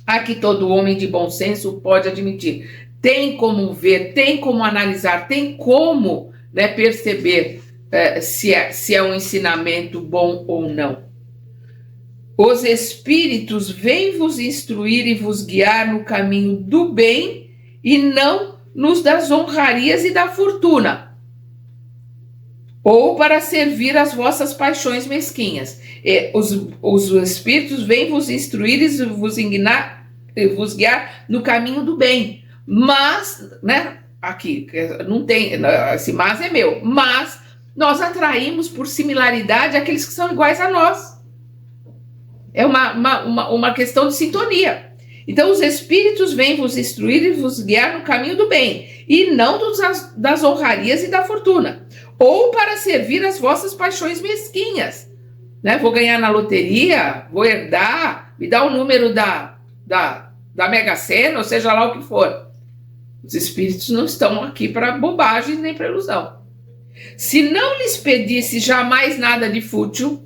A que todo homem de bom senso pode admitir. Tem como ver, tem como analisar, tem como, né, perceber se é um ensinamento bom ou não. Os espíritos vêm vos instruir e vos guiar no caminho do bem e não nos das honrarias e da fortuna, ou para servir as vossas paixões mesquinhas. Os espíritos vêm vos instruir e vos guiar no caminho do bem, mas, né, aqui, não tem, esse mas é meu, mas nós atraímos por similaridade aqueles que são iguais a nós. É uma questão de sintonia. Então os espíritos vêm vos instruir e vos guiar no caminho do bem, e não das honrarias e da fortuna, ou para servir as vossas paixões mesquinhas. Né? Vou ganhar na loteria, vou herdar, me dá o número da Mega Sena, ou seja lá o que for. Os espíritos não estão aqui para bobagem nem para ilusão. Se não lhes pedisse jamais nada de fútil,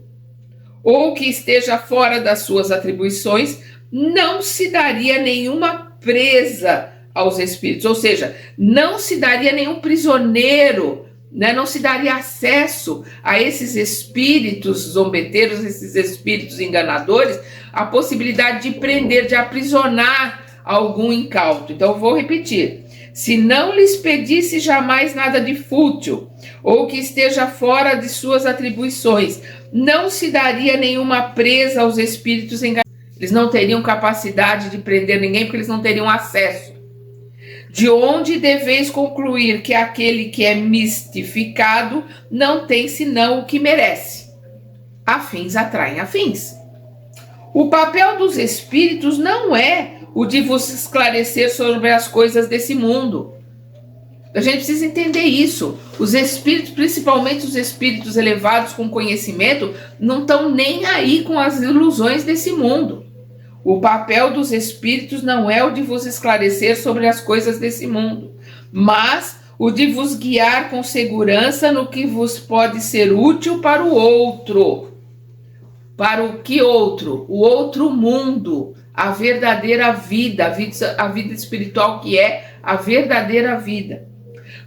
ou que esteja fora das suas atribuições, não se daria nenhuma presa aos espíritos, ou seja, não se daria nenhum prisioneiro, né? Não se daria acesso a esses espíritos zombeteiros, esses espíritos enganadores, a possibilidade de prender, de aprisionar algum incauto. Então, vou repetir. Se não lhes pedisse jamais nada de fútil, ou que esteja fora de suas atribuições, não se daria nenhuma presa aos espíritos enganadores. Eles não teriam capacidade de prender ninguém, porque eles não teriam acesso. De onde deveis concluir que aquele que é mistificado não tem senão o que merece. Afins atraem afins. O papel dos espíritos não é o de vos esclarecer sobre as coisas desse mundo. A gente precisa entender isso. Os espíritos, principalmente os espíritos elevados com conhecimento, não estão nem aí com as ilusões desse mundo. O papel dos espíritos não é o de vos esclarecer sobre as coisas desse mundo, mas o de vos guiar com segurança no que vos pode ser útil para o outro. Para o que outro? O outro mundo, a verdadeira vida, a vida espiritual que é a verdadeira vida.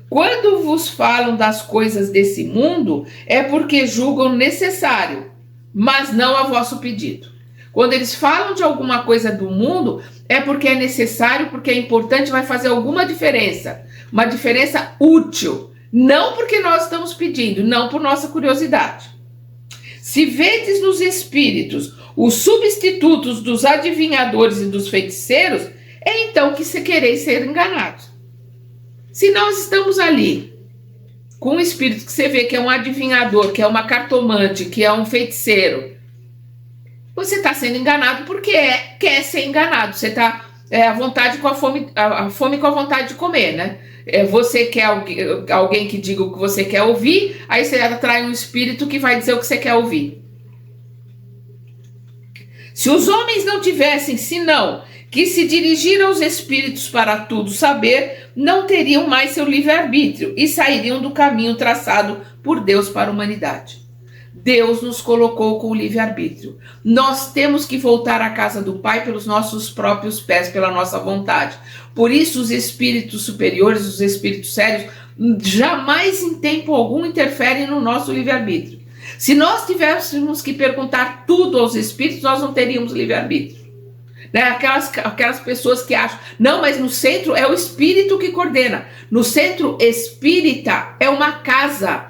Quando vos falam das coisas desse mundo, é porque julgam necessário, mas não a vosso pedido. Quando eles falam de alguma coisa do mundo, é porque é necessário, porque é importante, vai fazer alguma diferença. Uma diferença útil. Não porque nós estamos pedindo, não por nossa curiosidade. Se vedes nos espíritos os substitutos dos adivinhadores e dos feiticeiros, é então que se quereis ser enganados. Se nós estamos ali com um espírito que você vê que é um adivinhador, que é uma cartomante, que é um feiticeiro, você está sendo enganado porque quer ser enganado. Você está à vontade com a fome com a vontade de comer, né? Você quer alguém que diga o que você quer ouvir, aí você atrai um espírito que vai dizer o que você quer ouvir. Se os homens não tivessem senão que se dirigir aos espíritos para tudo saber, não teriam mais seu livre-arbítrio e sairiam do caminho traçado por Deus para a humanidade. Deus nos colocou com o livre-arbítrio. Nós temos que voltar à casa do Pai pelos nossos próprios pés, pela nossa vontade. Por isso, os espíritos superiores, os espíritos sérios, jamais em tempo algum interferem no nosso livre-arbítrio. Se nós tivéssemos que perguntar tudo aos espíritos, nós não teríamos livre-arbítrio. Né? Aquelas pessoas que acham, não, mas no centro é o espírito que coordena. No centro espírita é uma casa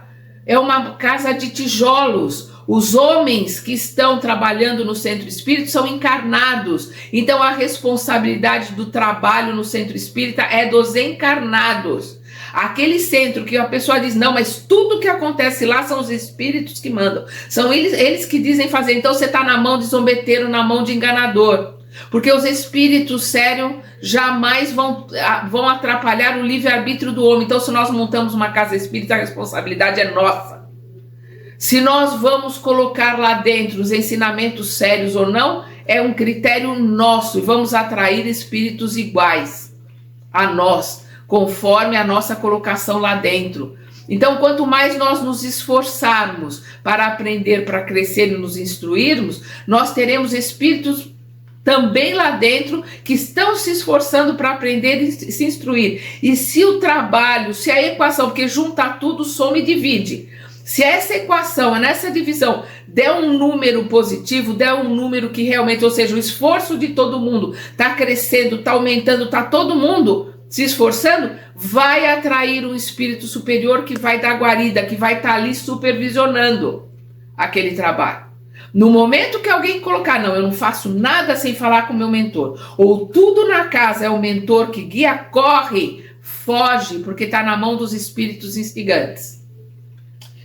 de tijolos. Os homens que estão trabalhando no centro espírita são encarnados. Então a responsabilidade do trabalho no centro espírita é dos encarnados. Aquele centro que a pessoa diz, não, mas tudo que acontece lá são os espíritos que mandam. São eles que dizem fazer. Então você está na mão de zombeteiro, na mão de enganador. Porque os espíritos sérios jamais vão atrapalhar o livre-arbítrio do homem. Então, se nós montamos uma casa espírita, a responsabilidade é nossa. Se nós vamos colocar lá dentro os ensinamentos sérios ou não, é um critério nosso. E vamos atrair espíritos iguais a nós, conforme a nossa colocação lá dentro. Então, quanto mais nós nos esforçarmos para aprender, para crescer e nos instruirmos, nós teremos espíritos também lá dentro, que estão se esforçando para aprender e se instruir. E se o trabalho, se a equação, porque junta tudo, soma e divide. Se essa equação, nessa divisão, der um número positivo, der um número que realmente, ou seja, o esforço de todo mundo está crescendo, está aumentando, está todo mundo se esforçando, vai atrair um espírito superior que vai dar guarida, que vai estar ali supervisionando aquele trabalho. No momento que alguém colocar, não, eu não faço nada sem falar com o meu mentor, ou tudo na casa é o mentor que guia, corre, foge, porque está na mão dos espíritos instigantes.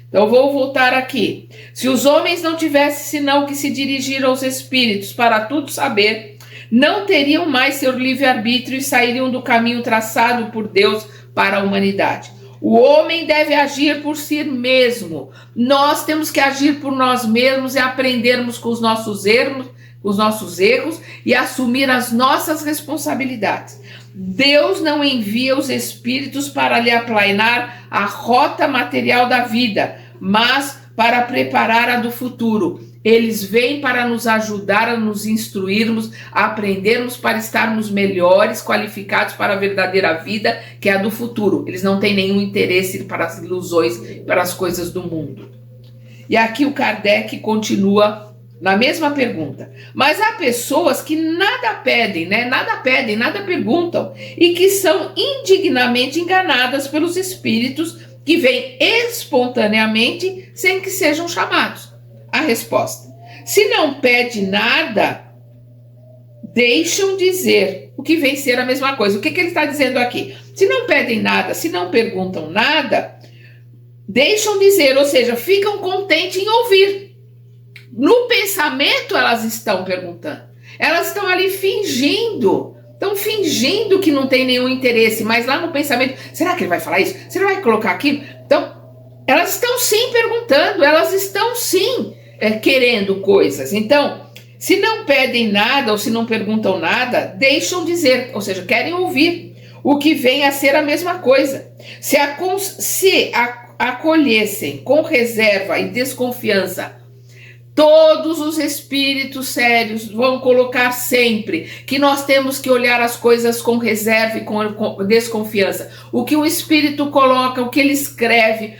Então vou voltar aqui. Se os homens não tivessem senão que se dirigir aos espíritos para tudo saber, não teriam mais seu livre-arbítrio e sairiam do caminho traçado por Deus para a humanidade. O homem deve agir por si mesmo. Nós temos que agir por nós mesmos e aprendermos com os nossos erros e assumir as nossas responsabilidades. Deus não envia os espíritos para lhe aplanar a rota material da vida, mas para preparar a do futuro. Eles vêm para nos ajudar a nos instruirmos, a aprendermos para estarmos melhores, qualificados para a verdadeira vida, que é a do futuro. Eles não têm nenhum interesse para as ilusões, para as coisas do mundo. E aqui o Kardec continua na mesma pergunta. Mas há pessoas que nada pedem, nada perguntam, e que são indignamente enganadas pelos espíritos que vêm espontaneamente sem que sejam chamados. A resposta: se não pede nada, deixam dizer, o que vem ser a mesma coisa. O que ele está dizendo aqui? Se não pedem nada, se não perguntam nada, deixam dizer, ou seja, ficam contentes em ouvir. No pensamento elas estão perguntando, elas estão ali fingindo que não tem nenhum interesse, mas lá no pensamento, será que ele vai falar isso? Será que vai colocar aquilo? Então, elas estão sim perguntando, elas estão sim querendo coisas. Então, se não pedem nada ou se não perguntam nada, deixam dizer, ou seja, querem ouvir, o que vem a ser a mesma coisa. Se acolhessem com reserva e desconfiança, todos os espíritos sérios vão colocar sempre que nós temos que olhar as coisas com reserva e com desconfiança. O que o espírito coloca, o que ele escreve,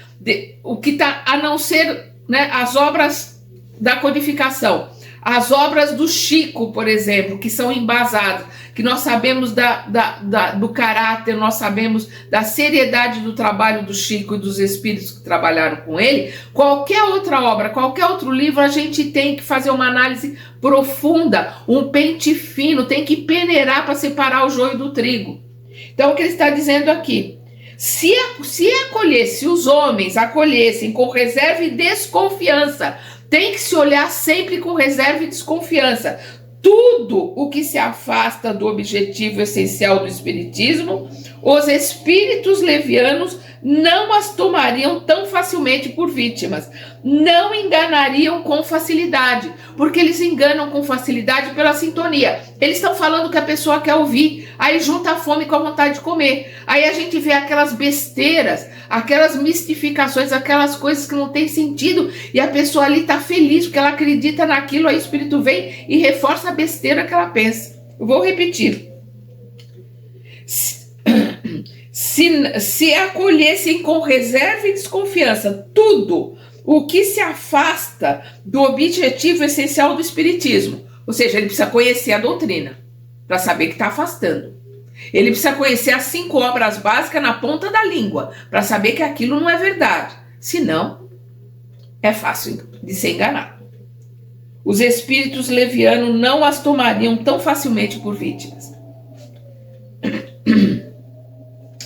o que está, a não ser as obras da codificação, as obras do Chico, por exemplo, que são embasadas, que nós sabemos do caráter, nós sabemos da seriedade do trabalho do Chico e dos espíritos que trabalharam com ele. Qualquer outra obra, qualquer outro livro, a gente tem que fazer uma análise profunda, um pente fino, tem que peneirar para separar o joio do trigo. Então, o que ele está dizendo aqui: se os homens acolhessem com reserva e desconfiança, tem que se olhar sempre com reserva e desconfiança. Tudo o que se afasta do objetivo essencial do espiritismo, os espíritos levianos não as tomariam tão facilmente por vítimas, não enganariam com facilidade, porque eles enganam com facilidade pela sintonia. Eles estão falando que a pessoa quer ouvir, aí junta a fome com a vontade de comer. Aí a gente vê aquelas besteiras, aquelas mistificações, aquelas coisas que não tem sentido, e a pessoa ali está feliz porque ela acredita naquilo, aí o espírito vem e reforça a besteira que ela pensa. Eu vou repetir. Se acolhessem com reserva e desconfiança tudo o que se afasta do objetivo essencial do espiritismo, ou seja, ele precisa conhecer a doutrina para saber que está afastando. Ele precisa conhecer as 5 obras básicas na ponta da língua para saber que aquilo não é verdade. Senão, é fácil de ser enganado. Os espíritos levianos não as tomariam tão facilmente por vítimas.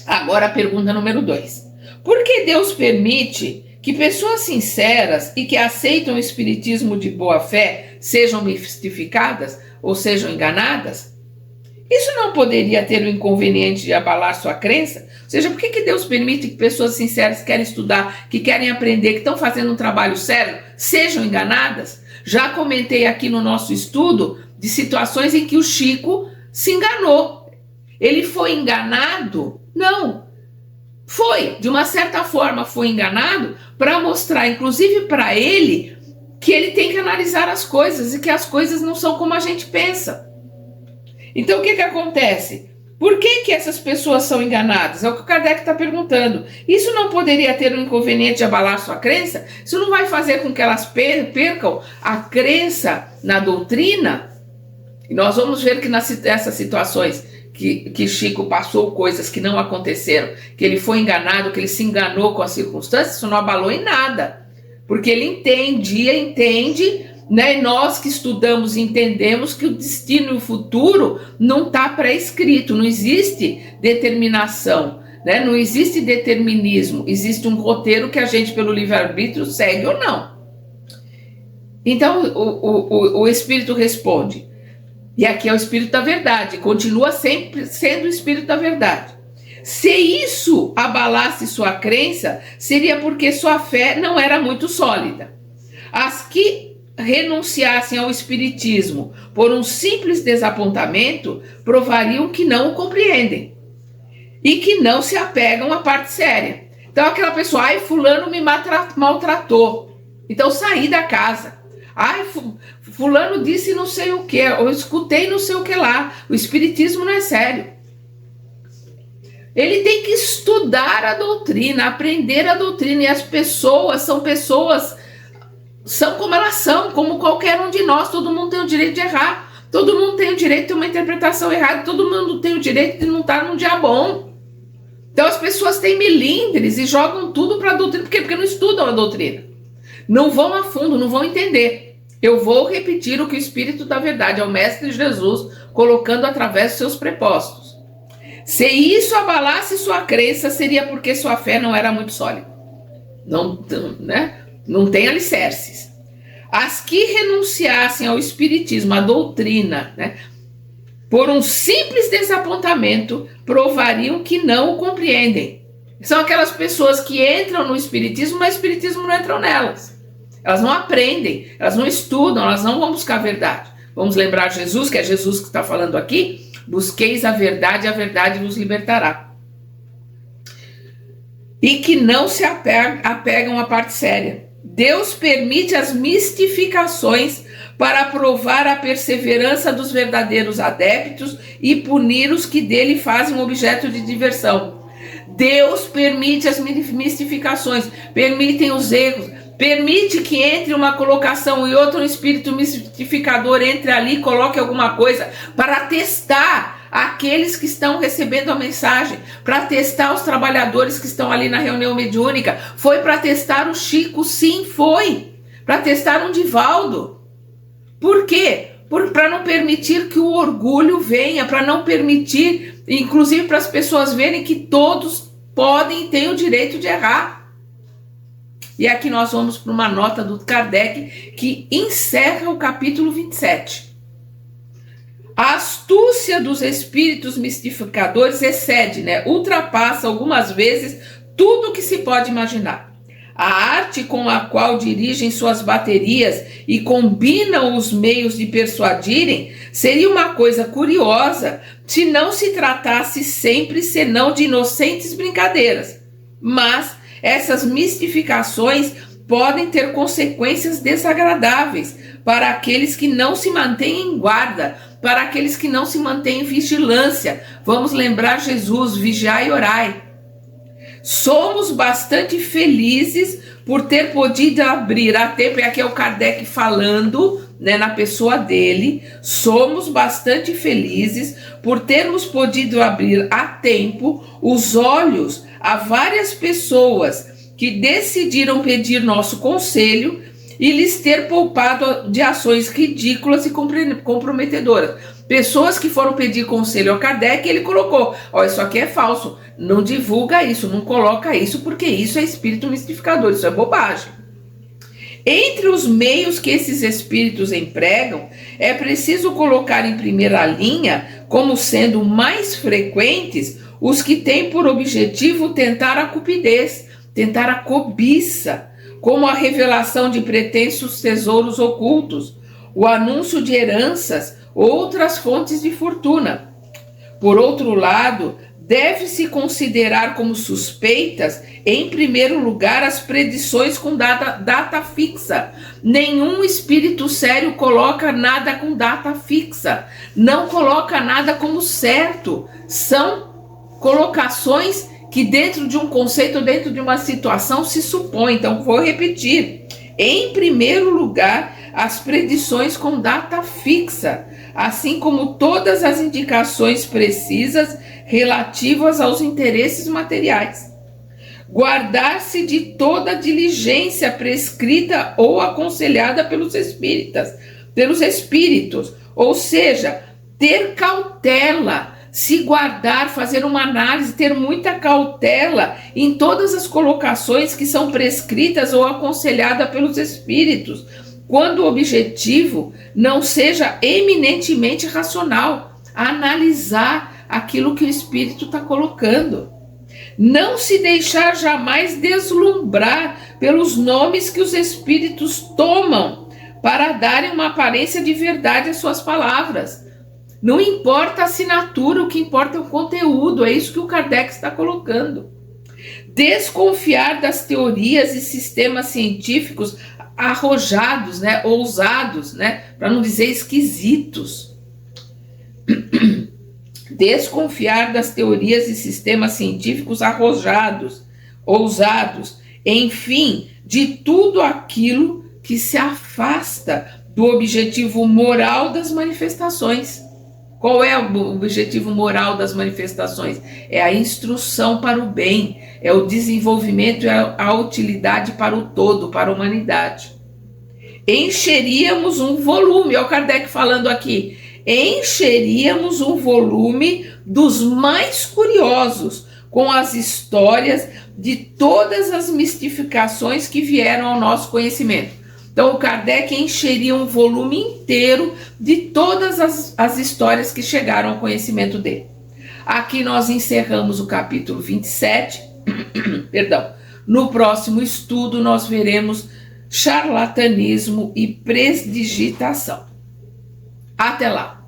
Agora a pergunta número 2. Por que Deus permite que pessoas sinceras e que aceitam o espiritismo de boa fé sejam mistificadas ou sejam enganadas? Isso não poderia ter o inconveniente de abalar sua crença? Ou seja, por que Deus permite que pessoas sinceras que querem estudar, que querem aprender, que estão fazendo um trabalho sério, sejam enganadas? Já comentei aqui no nosso estudo de situações em que o Chico se enganou. Ele foi enganado? Não. Foi, de uma certa forma, foi enganado para mostrar, inclusive para ele, que ele tem que analisar as coisas e que as coisas não são como a gente pensa. Então, o que acontece? Por que essas pessoas são enganadas? É o que o Kardec está perguntando. Isso não poderia ter um inconveniente de abalar sua crença? Isso não vai fazer com que elas percam a crença na doutrina? E nós vamos ver que nessas situações que Chico passou coisas que não aconteceram, que ele foi enganado, que ele se enganou com as circunstâncias, isso não abalou em nada. Porque ele entende, né? Nós que estudamos entendemos que o destino e o futuro não está pré-escrito, não existe determinação né? Não existe determinismo, existe um roteiro que a gente, pelo livre-arbítrio, segue ou não. Então, o Espírito responde, e aqui é o Espírito da verdade, continua sempre sendo o Espírito da verdade. Se isso abalasse sua crença, seria porque sua fé não era muito sólida. As que renunciassem ao espiritismo por um simples desapontamento, provariam que não o compreendem e que não se apegam à parte séria. Então aquela pessoa, ai, fulano me maltratou, então saí da casa. Ai, fulano disse não sei o que, eu escutei não sei o que lá. O espiritismo não é sério. Ele tem que estudar a doutrina, aprender a doutrina, e as pessoas são como elas são, como qualquer um de nós. Todo mundo tem o direito de errar, todo mundo tem o direito de ter uma interpretação errada, todo mundo tem o direito de não estar num dia bom. Então as pessoas têm milindres e jogam tudo para a doutrina. Por quê? Porque não estudam a doutrina, não vão a fundo, não vão entender. Eu vou repetir o que o Espírito da Verdade, é o Mestre Jesus, colocando através dos seus prepostos. Se isso abalasse sua crença, seria porque sua fé não era muito sólida. Não tem alicerces. As que renunciassem ao espiritismo, à doutrina, né, por um simples desapontamento, provariam que não o compreendem. São aquelas pessoas que entram no espiritismo, mas o espiritismo não entra nelas. Elas não aprendem, elas não estudam, elas não vão buscar a verdade. Vamos lembrar Jesus, que é Jesus que está falando aqui. Busqueis a verdade vos libertará. E que não se apegam à parte séria. Deus permite as mistificações para provar a perseverança dos verdadeiros adeptos e punir os que dele fazem um objeto de diversão. Deus permite as mistificações, permitem os erros, permite que entre uma colocação e outra, um espírito mistificador entre ali e coloque alguma coisa para testar aqueles que estão recebendo a mensagem, para testar os trabalhadores que estão ali na reunião mediúnica. Foi para testar o Chico, sim, foi para testar um Divaldo. Por quê? Para não permitir que o orgulho venha, para não permitir, inclusive para as pessoas verem que todos podem e têm o direito de errar. E aqui nós vamos para uma nota do Kardec que encerra o capítulo 27. A astúcia dos espíritos mistificadores excede, ultrapassa algumas vezes tudo o que se pode imaginar. A arte com a qual dirigem suas baterias e combinam os meios de persuadirem seria uma coisa curiosa se não se tratasse sempre senão de inocentes brincadeiras. Mas essas mistificações podem ter consequências desagradáveis para aqueles que não se mantêm em guarda, para aqueles que não se mantêm em vigilância. Vamos lembrar Jesus, vigiai e orai. Somos bastante felizes por ter podido abrir a tempo, e aqui é o Kardec falando, na pessoa dele, somos bastante felizes por termos podido abrir a tempo os olhos a várias pessoas que decidiram pedir nosso conselho e lhes ter poupado de ações ridículas e comprometedoras. Pessoas que foram pedir conselho ao Kardec, ele colocou, isso aqui é falso, não divulga isso, não coloca isso, porque isso é espírito mistificador, isso é bobagem. Entre os meios que esses espíritos empregam, é preciso colocar em primeira linha, como sendo mais frequentes, os que têm por objetivo tentar a cupidez, tentar a cobiça, como a revelação de pretensos tesouros ocultos, o anúncio de heranças, outras fontes de fortuna. Por outro lado, deve-se considerar como suspeitas, em primeiro lugar, as predições com data fixa. Nenhum espírito sério coloca nada com data fixa, não coloca nada como certo. São colocações que dentro de um conceito, dentro de uma situação se supõe. Então, vou repetir. Em primeiro lugar, as predições com data fixa, assim como todas as indicações precisas relativas aos interesses materiais. Guardar-se de toda diligência prescrita ou aconselhada pelos espíritos, ou seja, ter cautela, se guardar, fazer uma análise, ter muita cautela em todas as colocações que são prescritas ou aconselhadas pelos espíritos, quando o objetivo não seja eminentemente racional, analisar aquilo que o espírito está colocando. Não se deixar jamais deslumbrar pelos nomes que os espíritos tomam para darem uma aparência de verdade às suas palavras. Não importa a assinatura, o que importa é o conteúdo, é isso que o Kardec está colocando. Desconfiar das teorias e sistemas científicos arrojados, ousados, para não dizer esquisitos. Desconfiar das teorias e sistemas científicos arrojados, ousados, enfim, de tudo aquilo que se afasta do objetivo moral das manifestações. Qual é o objetivo moral das manifestações? É a instrução para o bem, é o desenvolvimento e a utilidade para o todo, para a humanidade. Encheríamos um volume, olha o Kardec falando aqui, encheríamos um volume dos mais curiosos com as histórias de todas as mistificações que vieram ao nosso conhecimento. Então o Kardec encheria um volume inteiro de todas as histórias que chegaram ao conhecimento dele. Aqui nós encerramos o capítulo 27. Perdão. No próximo estudo nós veremos charlatanismo e prestidigitação. Até lá!